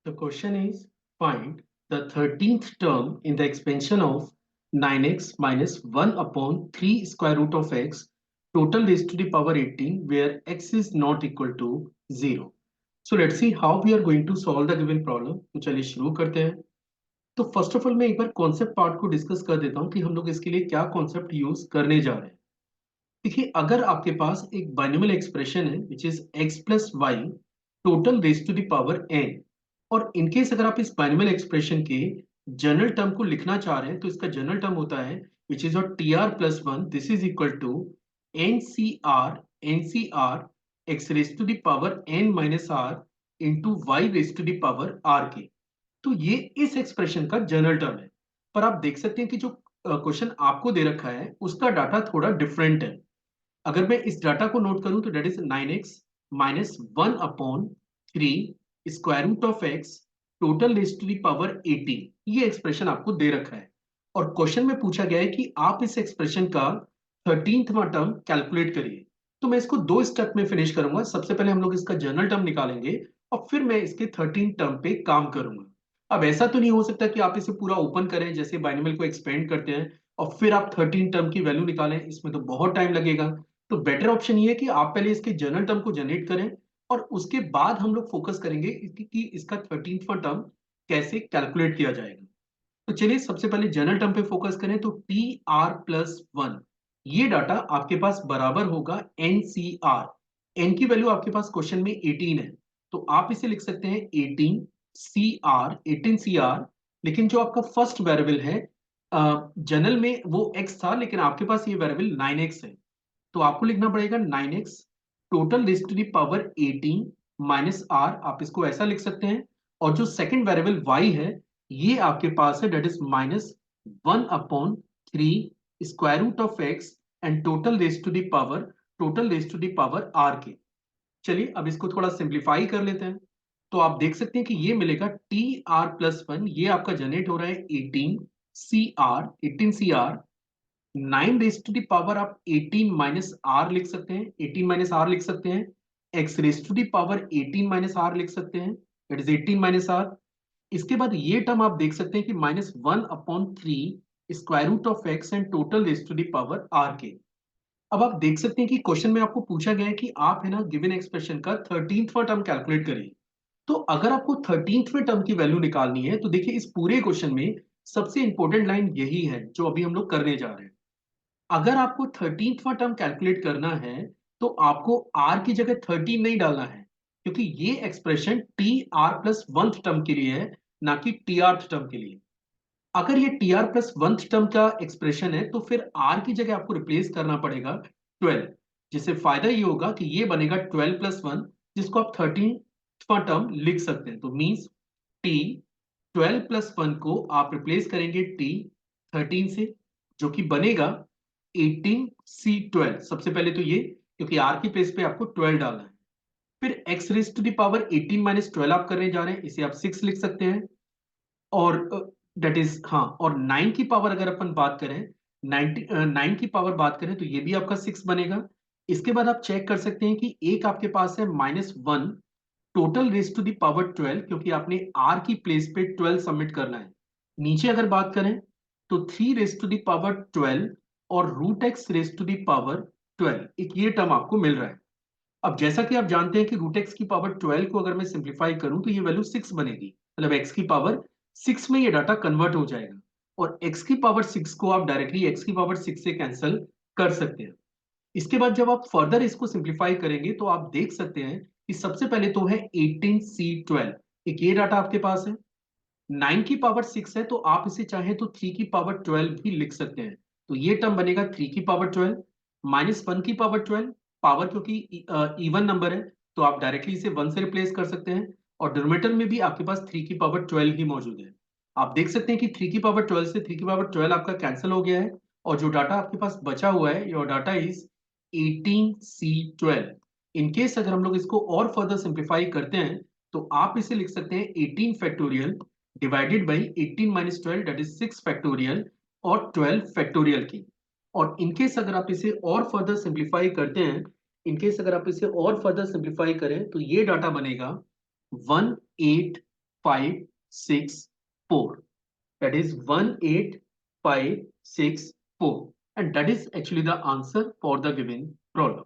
The question is find the 13th term in the expansion of 9x minus 1 upon 3 square root of x total raised to the power 18 where x is not equal to 0. So let's see how we are going to solve the given problem. तो चलिए शुरू करते हैं. तो first of all मैं एक बार concept part को discuss कर देता हूँ कि हम लोग इसके लिए क्या कॉन्सेप्ट यूज करने जा रहे हैं. देखिए अगर आपके पास एक बाइनोमियल एक्सप्रेशन है which is x plus Y total raise to the power n और इनकेस अगर आप इस बाइनोमियल एक्सप्रेशन के जनरल टर्म को लिखना चाह रहे हैं तो इसका जनरल टर्म होता है विच इज और T R plus one this is equal to N C R X raise to the power n minus R into Y raise to the power R के. तो ये इस एक्सप्रेशन का general term है. पर आप देख सकते हैं कि जो क्वेश्चन आपको दे रखा है उसका डाटा थोड़ा डिफरेंट है. अगर मैं इस डाटा को नोट करूं तो that is 9x minus 1 upon 3 square root of x total raise to the power 18. ये एक्सप्रेशन आपको दे रखा है और क्वेश्चन में पूछा गया है कि आप इस एक्सप्रेशन का 13वां टर्म कैलकुलेट करिए. तो मैं इसको दो स्टेप में फिनिश करूंगा. सबसे पहले हम लोग इसका जनरल टर्म निकालेंगे और फिर मैं इसके 13 टर्म पे काम करूंगा. अब ऐसा तो नहीं हो सकता कि आप इसे पूरा ओपन करें जैसे बाइनोमियल को एक्सपेंड करते हैं और फिर आप 13 टर्म की वैल्यू निकालें. इसमें तो बहुत टाइम लगेगा. तो बेटर ऑप्शन ये है कि आप पहले इसके जनरल टर्म को जनरेट करें और उसके बाद हम लोग फोकस करेंगे कि इसका 13वां टर्म कैसे कैलकुलेट किया जाएगा. तो चलिए सबसे पहले जनरल टर्म पे फोकस करें. तो टी आर प्लस वन ये डाटा आपके पास बराबर होगा एन सी आर. एन की वैल्यू आपके पास क्वेश्चन में 18 है तो आप इसे लिख सकते हैं 18 सी आर. लेकिन जो आपका फर्स्ट वेरिएबल है जनरल में वो x था लेकिन आपके पास ये वेरिएबल 9x है तो आपको लिखना पड़ेगा 9x total raise to the power 18 minus R. आप इसको ऐसा लिख सकते हैं. और जो सेकंड वेरिएबल y है ये आपके पास है that is minus 1 upon 3 square root of x and total raise to the power r के. चलिए अब इसको थोड़ा सिंप्लीफाई कर लेते हैं. तो आप देख सकते हैं कि ये मिलेगा टी आर प्लस वन ये आपका जनरेट हो रहा है 18 C R 9 raise to the power आप 18 माइनस आर लिख सकते हैं. 18 माइनस आर लिख सकते हैं. X raise to the power 18 minus R लिख सकते हैं. It is 18 minus R. इसके बाद ये टर्म आप देख सकते हैं कि minus 1 upon 3 square root of X and total raise to the power R के. अब आप देख सकते हैं कि क्वेश्चन में आपको पूछा गया है कि आप है ना गिवन एक्सप्रेशन का 13वां टर्म कैलकुलेट करिए. तो अगर आपको 13वें टर्म की वैल्यू निकालनी है तो देखिए इस पूरे क्वेश्चन में सबसे इंपॉर्टेंट लाइन यही है जो अभी हम लोग करने जा रहे हैं. अगर आपको 13वां टर्म कैलकुलेट करना है तो आपको r की जगह 13 नहीं डालना है क्योंकि ये expression T R plus one term के लिए है ना कि टी आर टर्म के लिए. अगर ये T R plus one term का एक्सप्रेशन है तो फिर r की जगह आपको रिप्लेस करना पड़ेगा 12. जिससे फायदा ये होगा कि ये बनेगा 12 प्लस वन जिसको आप 13वां टर्म लिख सकते हैं. तो मीन्स टी 12 प्लस वन को आप रिप्लेस करेंगे टी 13 से जो कि बनेगा 18 C12. सबसे पहले तो ये क्योंकि आर की प्लेस पे आपको 12 डालना है. फिर X raise to the power 18 minus 12 आप करने जा रहे हैं इसे आप 6 लिख सकते हैं. और डेट इज हाँ और 9 की पावर अगर अपन बात करें 9 की पावर बात करें तो ये भी आपका 6 बनेगा. इसके बाद आप चेक कर सकते हैं कि एक आपके पास है minus one total raise to the power 12 क्योंकि आपने आर की प्लेस पे 12 सबमिट करना है. नीचे अगर बात करें तो 3 रेज टू द पावर 12 और root X raise to the power 12 एक ये टर्म आपको मिल रहा है. अब जैसा कि आप जानते हैं कि रूट एक्स की पावर 12 को अगर मैं सिंप्लीफाई करूं तो ये वैल्यू 6 बनेगी. मतलब एक्स की पावर 6 में ये डाटा कन्वर्ट हो जाएगा और एक्स की पावर 6 को आप डायरेक्टली एक्स की पावर 6 से कैंसिल कर सकते हैं. इसके बाद जब आप फर्दर इसको सिंप्लीफाई करेंगे तो आप देख सकते हैं कि सबसे पहले तो है 18C12 एक ये डाटा आपके पास है. 9 की पावर 6 है तो आप इसे चाहें तो 3 की पावर 12 भी लिख सकते हैं. तो ये टर्म बनेगा 3 की पावर 12 माइनस 1 की पावर 12. पावर क्योंकि इवन नंबर है तो आप डायरेक्टली इसे 1 से रिप्लेस कर सकते हैं और डिनोमिनेटर में भी आपके पास 3 की पावर 12 ही मौजूद है. आप देख सकते हैं कि 3 की पावर 12 से 3 की पावर 12 आपका कैंसिल हो गया है और जो डाटा आपके पास बचा हुआ है your data is 18C12. In case अगर हम लोग इसको और फर्दर सिंप्लीफाई करते हैं तो आप इसे लिख सकते हैं 18 factorial divided by 18 minus 12 that is 6 factorial और 12 फैक्टोरियल की. और इनकेस अगर आप इसे और फर्दर सिंप्लीफाई करते हैं इनकेस अगर आप इसे और फर्दर सिंप्लीफाई करें तो ये डाटा बनेगा 18 18,564. That is 18,564. And that is actually the answer for the given problem.